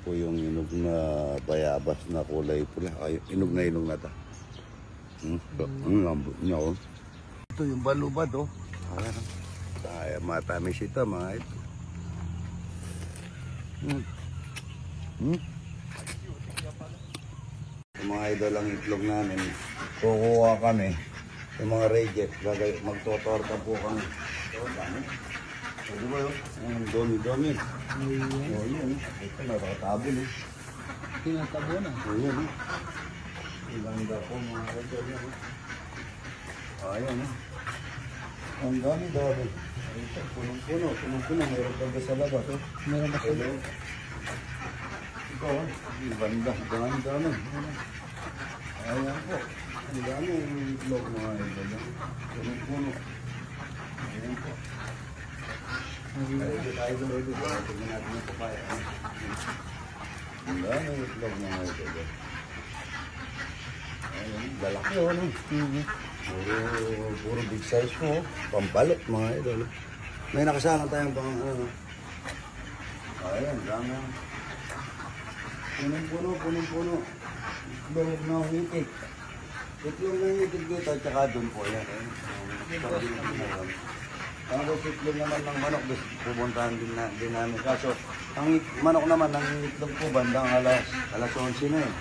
po yung inog na bayabas na kulay pula. Ay, inog na ito. Ang lambot niya, oh. Ito yung balubad, oh. Ayan, matamis ito, mga ito. Yung mga idol ang itlog namin, kukuha kami. Yung mga reject, magtotorta po kami. Ito, dami. Di ba yun? Ang dami-dami. O yun. Ito, nakatabon eh. Tinatabo na. O yun eh. Ilanda po mga idol yan. Ayan eh. Ang dami-dami. Ito, punong-puno. Punong-puno. Meron pa ba sa labas? Meron ako. Ito, ibanda. Dami-dami. Ayan po. Ang dami yung itlog mga idol. Punong-puno. Ayan po. Ito tayo doon. Tignan natin yung papaya. Ang dami yung itlog mga idol. Ayan, lalaki o ano? Puro big size po. Pampalot mga idol. May nakasalang tayong pang ano. Ayan, dami. Punong-puno. Itlog na hitik. Itlog na hitik dito at saka doon po yan. Ang itlog naman ng manok, pupuntahan din namin. Kaso, ang manok naman, ang itlog po bandang alas 11 na eh.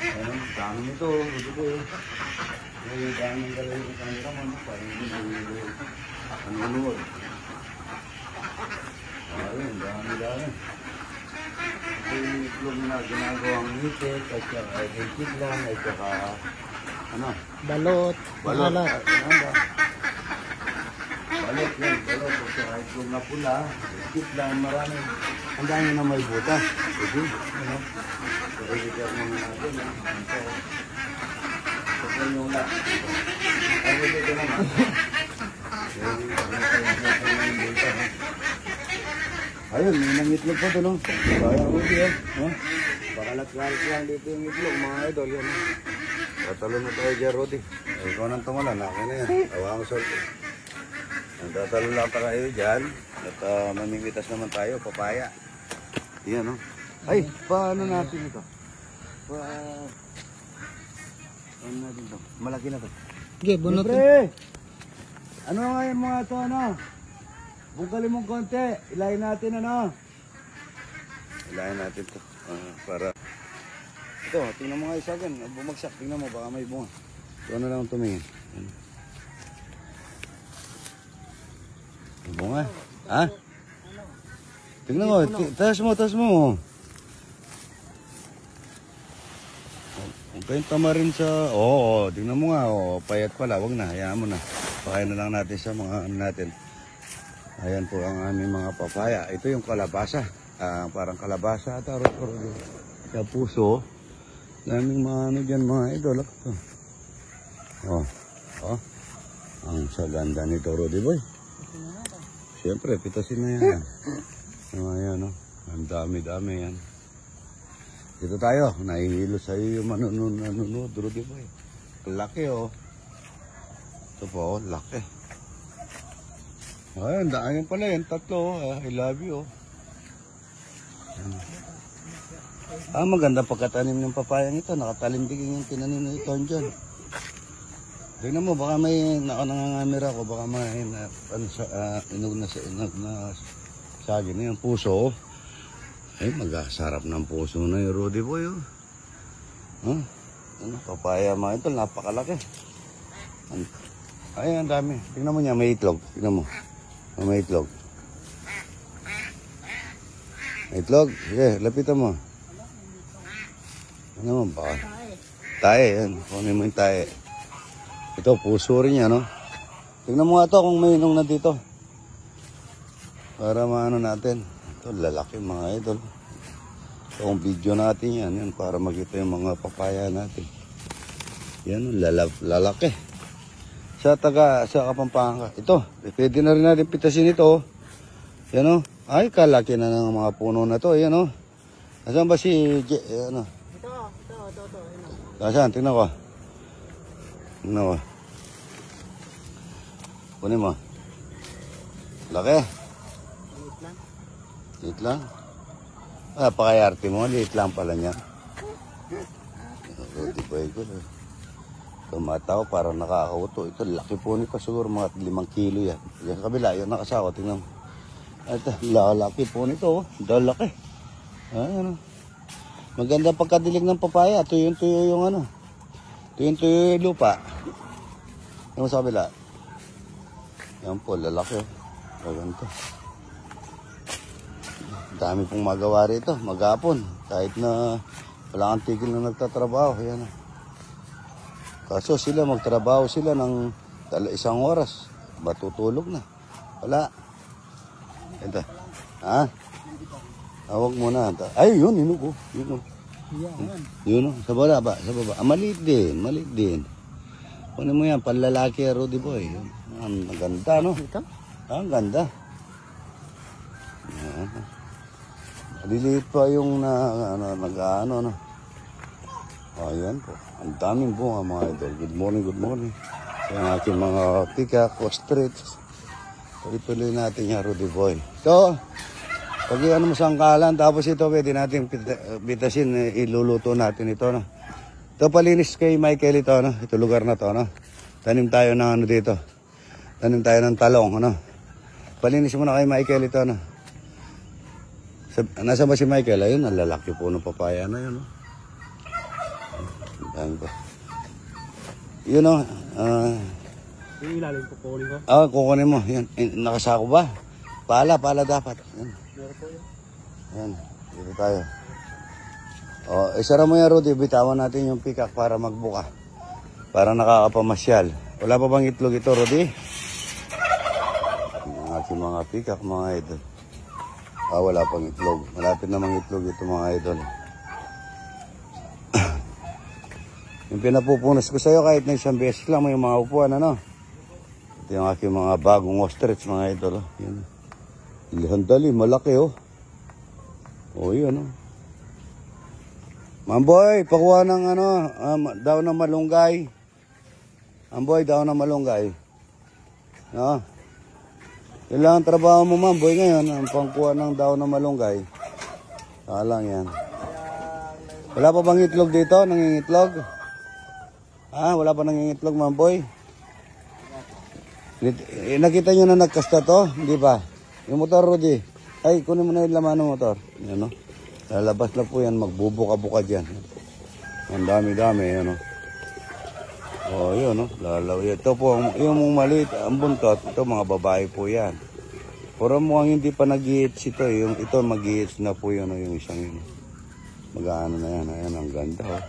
Ayan, dami nito. Ito po eh. May daming galaw yung camera mo. Parang hindi nanonood. Ayun, dami. Ito yung itlog na ginagawang hitik at saka hitik lang at saka ano? Balot. Balot yan. Balot at saka itlog na pula. Hitik lang, marami. Ang dami na may butas. Ito, ano? I-repair naman natin. Ito yung na. Ano dito naman? Ayun, may nangitlog po ito, no? Sayang ko yan. Pakalat-kalat lang dito yung itlog, mga idol. Yan. Tatalo na tayo dyan, Rudy. Ikaw nang tumalan, akin na yan. Awa mo solto. Tatalo lang tayo dyan. At mamimitas naman tayo, papaya. Yan, no? Ay, paano natin ito? Paano natin ito? Malaki na ito. Sige, bunutin. Libre! Ano nga yung mga ito, ano? Bungkalin mong konti. Ilayin natin, ano? Ilayin natin ito. Para... Ito, tingnan mo nga isa agad. Bumagsak, tingnan mo, baka may bunga. Ito na lang tumingin. May bunga? Ha? Tingnan mo, taas mo. Huwag kayong tamarin sa... Oo, tingnan mo nga. Oo, payat pala. Huwag na, hayaan mo na. Pakain na lang natin sa mga ano natin. Ayan po ang aming mga papaya. Ito yung kalabasa. Parang kalabasa at arot-arot. Sa puso. Daming mga ano dyan, mga idol. Ang saganda nito, Rudy Boy. Siyempre, pitasin na yan. Ayan, ang dami-dami yan. Dito tayo, nahihilo sa iyo yung manunod, Rudy Boy. Laki, oh. Ito po, laki. Ayun, daan pala yan, tatlo, I love you, oh. Maganda pagkatanim ng papayang ito, nakatalindigin yung tinanim na ito dyan. Tingnan mo, baka may nangangamira ko, baka may inog na saging na yung puso, oh. Ay, magasarap ng puso na yung Rudy Boy, oh. Papaya mga ito, napakalaki. Ay, ang dami. Tingnan mo niya, may itlog. Tingnan mo. May itlog. May itlog? Sige, lapitan mo. Ano mo ba? Tae, yan. Kunin mo yung tae. Ito, puso rin yan, no? Tingnan mo nga ito kung may inong na dito. Para maano natin. Ito, lalaki mga idol. Ito, ang video natin yan para makita yung mga papaya natin. Yan, lalaki. Sa Kapampangan. Ito, pwede na rin natin pitasin ito. Yan, ay, kalaki na ng mga puno na to. Yan, Nasaan ba si... ano? Ito. Nasaan? Tingnan ko. Kunin mo. Laki. Liit lang. Pakayarte mo, liit lang pala niya. Rudy Boy ko. Tumataw, parang nakakauto. Ito, laki po nito. Siguro mga 5 kilo yan. Yan sa kabila, yun nakasawa. Tingnan mo. Ito, lalaki po nito. Dalaki. Ano. Maganda pagkadilig ng papaya. Tuyo-tuyo yung ano. Tuyo-tuyo yung lupa. Yung sa kabila. Yan po, lalaki. Maganda. Dami pong magawa rito. Maghapon. Kahit na wala kang tigil na nagtatrabaho. Yan. Kaso sila, magtrabaho sila ng 1 oras. Matutulog na. Wala. Ito. Ha? Awag muna. Ay, yun. Yun ko. Yun. Yun. Sa baba ba? Sa baba. Maliit din. Maliit din. Kunin mo yan. Panlalaki, Rudy Boy. Ang ganda, no? Ito? Ang ganda. Maliliit pa yung nag-ano, no? Ayan po. Ang daming bunga, mga idol. Good morning, good morning. Yung aking mga peacock, ostrich. Tuloy-tuloy natin yung Rudy Boy. Ito, pag ano mo sangkalan, tapos ito pwede natin bitasin, iluluto natin ito, no? Ito palinis kay Michael ito, no? Ito lugar na to, no? Tanim tayo ng ano dito. Tanim tayo ng talong, ano? Palinis mo na kay Michael ito, no? Nasa ba si Michael? Ayun, ang lalaki po ng papaya na yun, no? Dami pa. Yun, no? Yung ilalim po kukunin ko. Kukunin mo. Yan. Nakasako ba? Pala dapat. Yan. Meron po yun. Yan. Dito tayo. Isara mo yan, Rudy. Bitawan natin yung peacock para magbuka. Para nakakapamasyal. Wala pa bang itlog ito, Rudy? Ang aking mga peacock, mga idol. Wala pang itlog. Malapit namang itlog ito, mga idol. Yung pinapupunas ko sa'yo kahit na 1 beses lang may mga upuan, ano? Ito yung aking mga bagong ostrich, mga idol. Yan. Handali, malaki, oh. Yun, oh. Mamboy, pakuha ng ano, daw ng malunggay. Mamboy, daw ng malunggay. No? Yun lang ang trabaho mo, Mamboy, ngayon. Ang pangkuha ng daw ng malunggay. Lang yan. Wala pa bang itlog dito? Nangingitlog? Wala pa nangingitlog, Mamboy? Nakita nyo na nagkasta to? Hindi ba? Yung motor, Rudy. Ay, kunin mo na yung laman ng motor. Yan, no? Lalabas na po yan. Magbubuka-buka dyan. Ang dami-dami, yan, no? Yun, no? Lalaw. Ito po, yung maliit, ang buntot. Ito, mga babae po yan. Pero mukhang hindi pa nag-i-hits ito. Ito, mag-i-hits na po yun, no? Yung isang yun. Mag-ano na yan. Ayan, ang ganda, oh.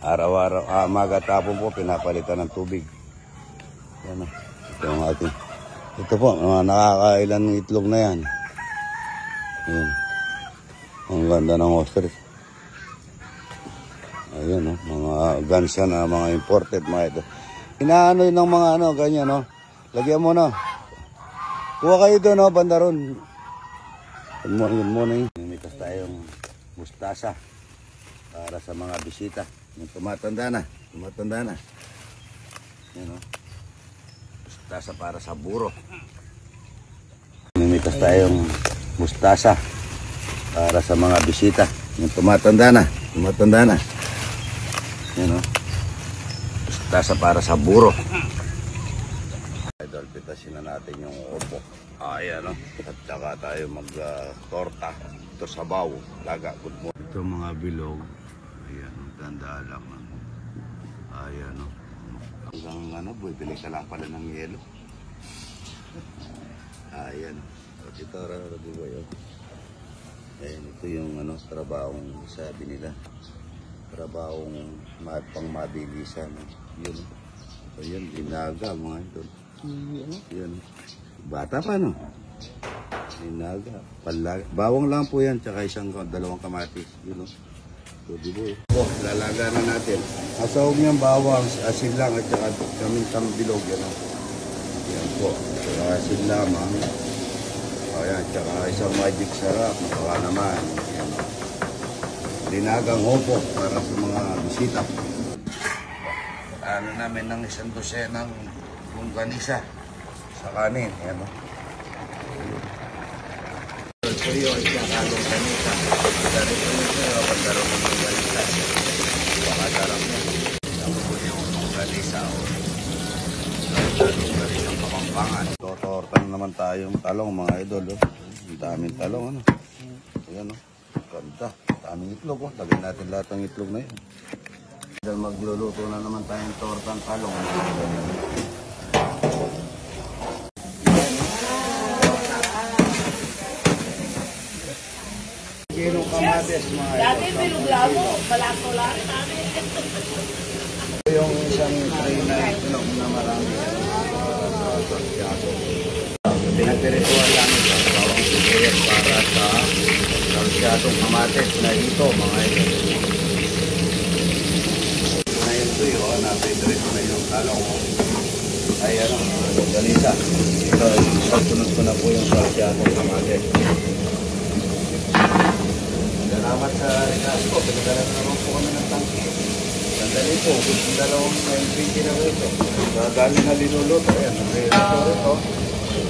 Araw-araw, magatapon po, pinapalitan ng tubig. Yan, ito ang ating. Ito po, nakakailan ng itlog na yan. Yan. Ang ganda ng ostrich. Ayan, mga guns yan, mga imported, mga ito. Inaano yun ng mga ganyan, no? Lagyan mo, no? Kuha kayo doon, no? Banda ron. Good morning. Namitas tayong mustasa para sa mga bisita. Yung tumatanda na. Yan, no? Mustasa para sa buro. Namitas tayong mustasa para sa mga bisita. Yung tumatanda na. Yan, no? Mustasa para sa buro. Idol, pitasin na natin yung opo. Ayan, no? At saka tayo mag-torta. Ito sabaw. Laga. Good morning. Ito mga bilog. Ayan, tanda lang. Ayan, no? Hanggang bili ka lang pala ng yelo. Ayan. Ito, Rudy Boy. Ayan, ito yung trabahong sabi nila. Trabahong pang mabilisan. Yun. So, yun, dinaga mga ito. Yun. Bata pa, no? Dinaga. Bawang lang po yan, tsaka 2 kamatis. Yun, no? Rudy Boy. Lalaga na natin. Asawag niyang bawang, asin lang at saka kamintang bilog. Yan, no? Yan po. Tsaka asin lamang. Ayan, tsaka isang magic sarap. Baka naman. Yan, no? Dinagang hopo para sa mga bisita. Ano namin ng 1 dosenang longganisa sa kanin. Yan, no? tuyo at saka halong kanita. Ganito nyo sir, pagkaroon ng ganita. Baka sarap yan. Tapos yung ganisa o halong ka rin ang kapampangan. Totorta na naman tayong talong mga idol. Oh. Ang daming talong. Ano? Ayan o. Oh. Ganda. Daming itlog. Oh. Lagyan natin lahat ng itlog na yun. Dahil magluluto na naman tayong tortang talong. Kilong kamatis mga ito. Dati biluglamo, balako lang namin. Yung isang tray na itlog na marami. Pinagpirituan lang ito. Bawang sibuyas para sa kalsyatong kamatis na ito mga ito. Ngayon ito yun, napitrito na yung talong. Ay ano, ganisa. Ito, sunod ko na po yung kalsyatong kamatis. Salamat sa rekas ko. Pinagdala na naman po kami ng tangki. Sandali po, gusto dalawang LPG na rito. Dami na linuluto. Ayan, nagre-rito rito.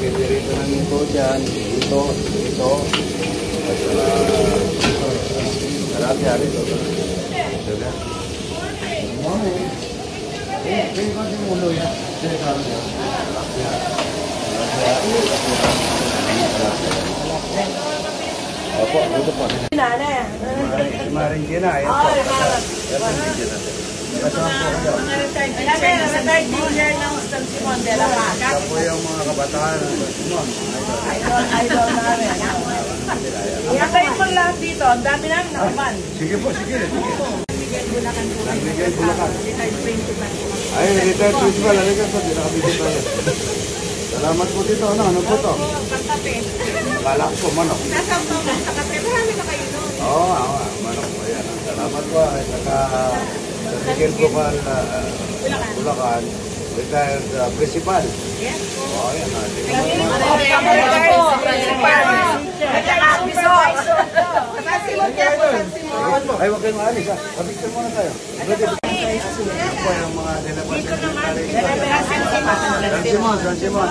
Nagre-rito na nito dyan. Ito, ito. At sarapya rito. Ito na. Morning. Pwede ba si Mulo yan? Sarapya. Opo, dito po. Nana. Maringgina, ayan po. Kasama po kayo. Retired teacher ng San Simon de la Maca. Ito po yung mga kabataan ng San Simon. Idol namin. Iatayin mo lahat dito. Ang dami namin nakaman. Sige po, sige. Miguel Bulacan po. Miguel Bulacan. Retired principal. Ay, retired principal. Halika po, di nakabigit tayo. Salamat po dito. Ano po to? Pagkape. Balak po, manok. Nasa po, sa kape. Marami na kayo doon. Oo, manok po yan. Salamat po. Ay, saka Miguel Bulacan. Retired principal. Yes po. Oo, yan. Retired po. Principal. At saka bisor. San Simon yan po, San Simon. Ay, huwag kayong maalis ha. Pabicture muna tayo. Yan po yung mga dinapat Dito naman. San Simon, San Simon.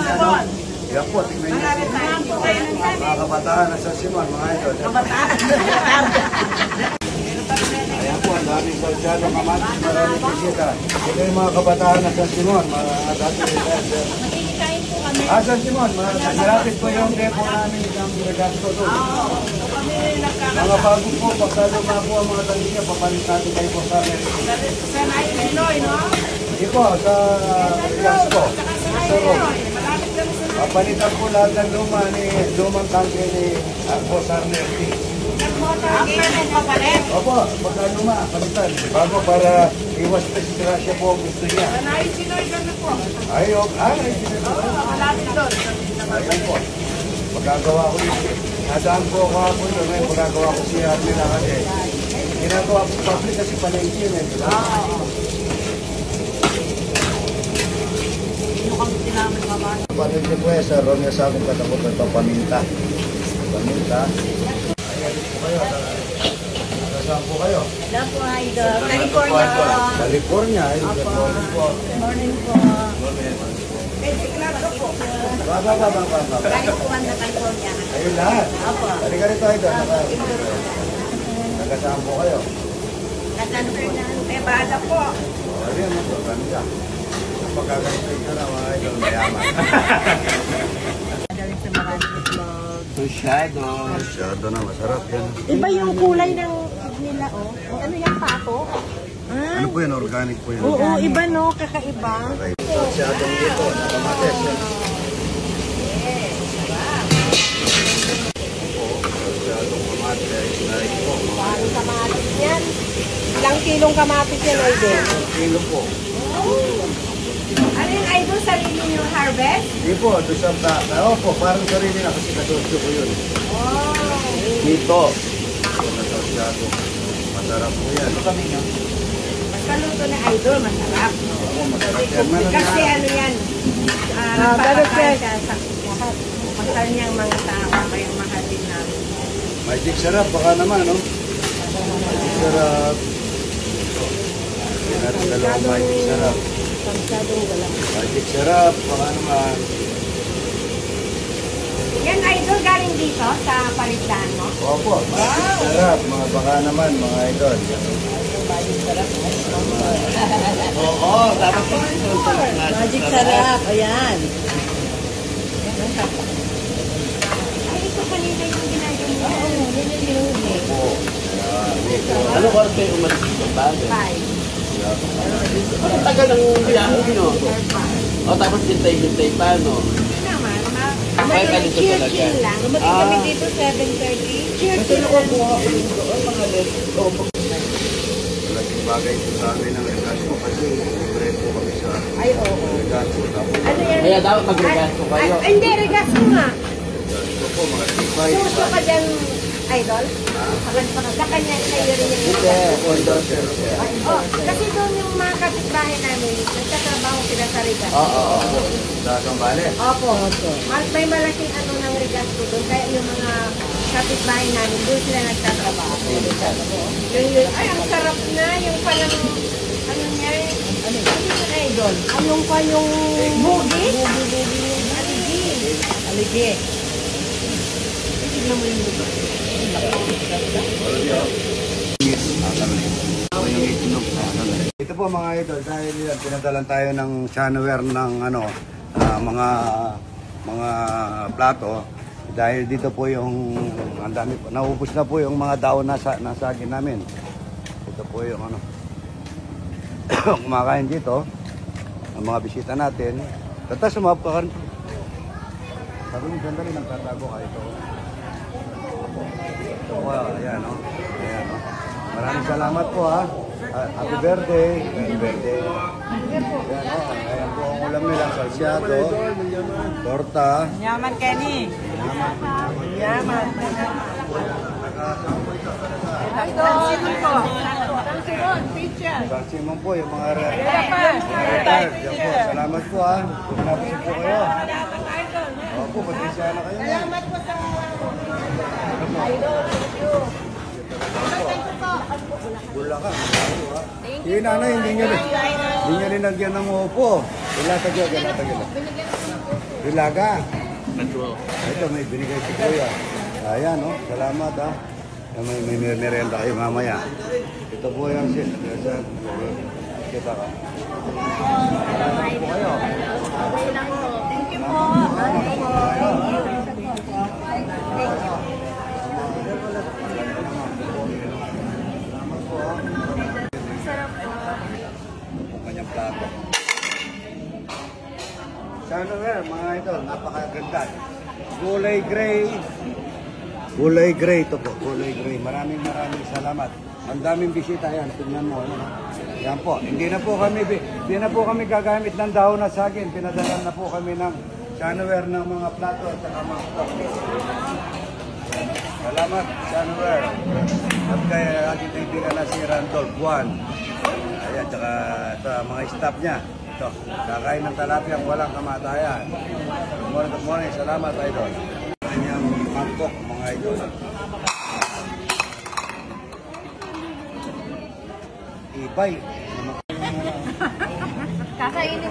Yan po, tingnan niyo. Mga kabataan ng San Simon, mga idol. Ayan po, ang daming kalsyado, kamatis, maraming bisita. Ito yung mga kabataan ng San Simon, mga dati retired. Makikikain po kami. San Simon, malapit po yung depo namin ng Regasto doon. Kami Mga bago po, pagkaluma po ang mga talinga, papalitado kayo po sa amin. sa Pinoy, no? Hindi po, sa Regasto. Sa Rome. Malapit kami sa Papalitan po lahat ng lumang tangke ni Boss Arnel P. Opo, pagkaluma, palitan. Bago para iwas disgrasya po ang gusto niya. Sanay Pinoy kami po. Ayok, sinasabi. Malapit doon. Ayun po. Magagawa ko yun. Nadaan po ako hapon doon. Ngayon magagawa ko siya nila kasi. Ginagawa ko public kasi palengke yun eh. Palengke po eh, sa Romeo sa akong katakot ng paminta. Paminta. Ayan po kayo. Nasaan po kayo? Hello po, Idol. California. California. Good morning po. Good morning po. Baba. Galing po man sa California. Ayun lahat. Opo. Halika rito ay doon. Nagasaan po kayo. Bada po. Ayun, maganda. Pagkaganito ito na mga idol, mayaman. Galing sa Maraming Vlog. Masyado na, masarap yan. Iba yung kulay ng nila, oh. Ano yan, pato? Ano po yan? Organic po yan. Oo, iba no, kakaiba. Okay. Masyadong dito, nakamates yan. Masyadong kamates. Naik po. Paano kamatis yan? Ilang kilong kamatis yan, Idol? Kilo po. Ano yung Idol, sarili yung harvest? Hindi po, doon sa tao po, parang sarili na kasi kasosyo ko yun. Dito. Masyado. Masarap po yan. Ano kami nga? Kaluto na Idol, masarap. Oo, masarap yan. Kasi ano yan, nagpapakain ka sa lahat. Masarap niyang mga tao, kaya mahalin namin. Magic sarap, baka naman, no? Magic sarap. Yan natin dalawang magic sarap. Masyadong wala. Magic sarap, baka naman. Yan, idol, galing dito sa paligdahan mo? Opo, sarap. Baka naman, mga idol. Oo, dapat po. Magic sarap. Ayan. Ay, ito kanina yung ginagawa. Oo, yun yung ginagawa. Opo. Ano oras kayo umalis dito? Bago. Bye. Ang tagal ng biyahe nyo. O tapos hintay-hintay pa, no? Hindi naman, Ay, ganito talaga. chill lang. Dumating kami dito 7:30. Chill lang. Malaking bagay po sa amin ang regasyo kasi libre po kami sa Ay, oo. regasyo. Tapos Ano yan? Kaya dapat mag-regasto kayo. Ay, hindi, regasto nga. regasyo po, mga tipay. Suso ka dyan, idol? Sa kanya, kayo rin yung Oh, kasi doon yung mga kapitbahay namin, nagtatrabaho sila sa regasto. Oo. Sa Sambales. Opo. May malaking ano ng regasto doon, kaya yung mga kapitbahay namin, doon sila nagtatrabaho. Yun. Ay, ang sarap na, yung palang, ano niya, ano yung idol? Anong pa yung bugi? Aligi. Aligi. Tignan mo yung lugar. Ito po mga idol, dahil pinadalan tayo ng shanware ng ano, mga plato. Dahil dito po yung, ang dami po, naubos na po yung mga daon na nasagin namin. Ito po yung ano, kumakain dito, ang mga bisita natin. Tata, sumap ka rin. Sabi mo, sandali, nagtatago ka ito. Wow, ayan o. Ayan o. Maraming salamat po ha. Happy birthday. Happy birthday. Ayan o. Ayan po ang ulam nila. Salsyado. Torta. Yaman, Kenny. Yaman. Tansimon po. Tansimon, picture. Salsimon po yung mga retired. Yan po. Salamat po ha. Pinapisin po kayo. Opo, patisya na kayo. Salamat po sa idol. Thank you. Bulacan. Yung nanay, hindi niya linagyan ng upo. Ilatagyan. Bilaga. Ito, may binigay si Kuya. Ayan, oh. Salamat, ha. May merienda kayo mamaya. Ito po yung kita ka. Salamat po kayo. Thank you po. Kanyang plato. Sana mga idol, napakaganda. Kulay gray. Kulay gray ito po, kulay gray. Maraming salamat. Ang daming bisita yan, tingnan mo. Yan po, hindi na po kami gagamit ng dahon na saging. Pinadalan na po kami ng shanware ng mga plato at saka mga coffee. Salamat, shanware. At kaya ating kaibigan na si Randolph Juan. Ayan, tsaka sa mga staff niya. Ito, kakain ng talapyang walang kamatayan. Good morning, salamat idol. Kanyang mangkok, mga idol. Ibay. Kakainin ko.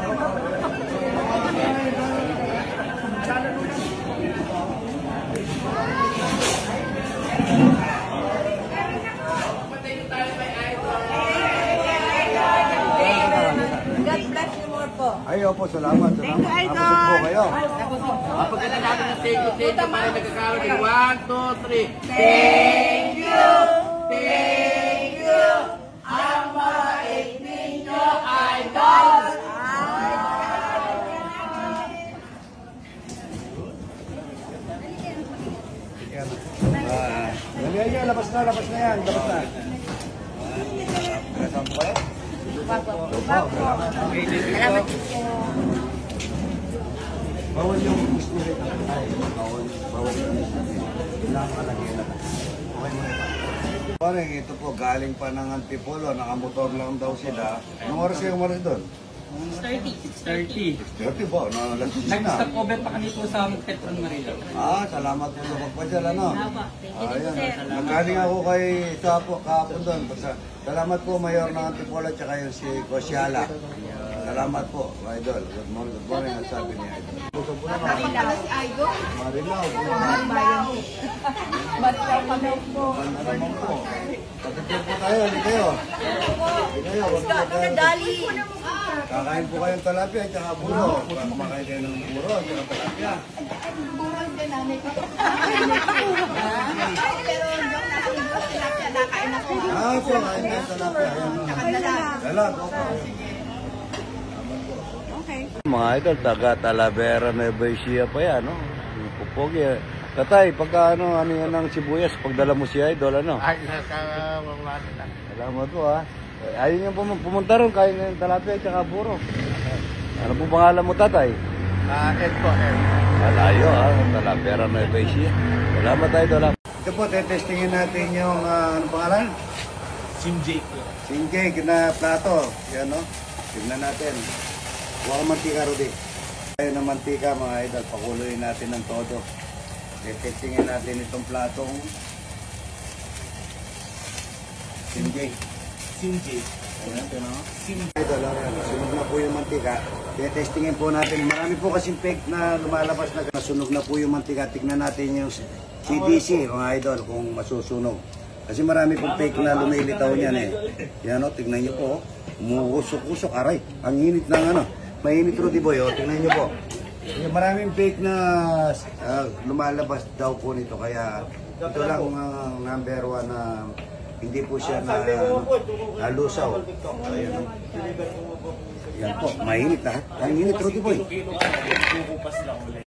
God bless you more po. Ay, opo, salamat. Thank you, idol. Abusog po kayo. Pagkita natin ng thank you para nagkakaroon ng 1, 2, 3. Thank you. Thank you! Ang mabait ninyo, idol! Yan, labas na yan. Labas na. Kasama po kayo? Salamat po. Bawal yung gusto rin. Bawal yung nakalagay na. Okay mo ito. Parang ito po, galing pa ng Antipolo, nakamotor lang daw sila. Anong oras kayo umalis doon? 30. 30 po, nalasing na. Nag-stop over pa kami po sa Petron Manila. Salamat po sa pagpasyal, ano? Ayan, nagaling ako kay Chapo kahapon doon. Salamat po, Mayor ng Antipolo, tsaka yung si Kosiala. Salamat. Salamat po, Idol. Good morning. Ang sabi niya, Idol. Marilaw. Si Idol. Marilaw. Marilaw kami po. Ganda naman po. Pagkakit po tayo, hindi kayo. Hindi kayo, wag po kayo. Dali. Kakain po kayong talapia at saka buro. Kumakain kayo ng buro at saka talapia. Po, kain kayo talapia. Dalag, opo. Mga idol, taga Talavera Nueva Ecija pa yan, no? Yung pupogi. Tatay, pagka ano yan ng sibuyas, pagdala mo si Idol, ano? Ay, nakawawala na. Salamat po, ha? Ayaw niyo pumunta ron, kain ng talapia at saka buro. Ano po pangalan mo, tatay? Ed po, Ed. Malayo, ha? Talavera Nueva Ecija. Salamat, Idol, ha? Ito po, tetestingin natin yung, ano pangalan? Simjake. Singcake na plato. Yan, no? Tignan natin. Huwag mantika, Rudy. Tayo ng mantika, mga idol. Pakuluin natin ng todo. Tetestingin natin itong platong Singcake. Simjake. Ayan, ito, no? Idol, ayan. Sunog na po yung mantika. Tetestingin po natin. Marami po kasing fake na lumalabas na nasunog na po yung mantika. Tignan natin yung CDC, mga idol, kung masusunog. Kasi marami pong fake na lumilitaw niyan eh. Yan o, tignan nyo po. Umuusok-usok, aray. Ang init ng ano. Mainit, Rudy Boy, o. Tignan nyo po. Yung maraming fake na lumalabas daw po nito. Kaya ito lang ang number one na hindi po siya na nalusaw. Ayan, yan po, mainit ha. Ang init, Rudy Boy.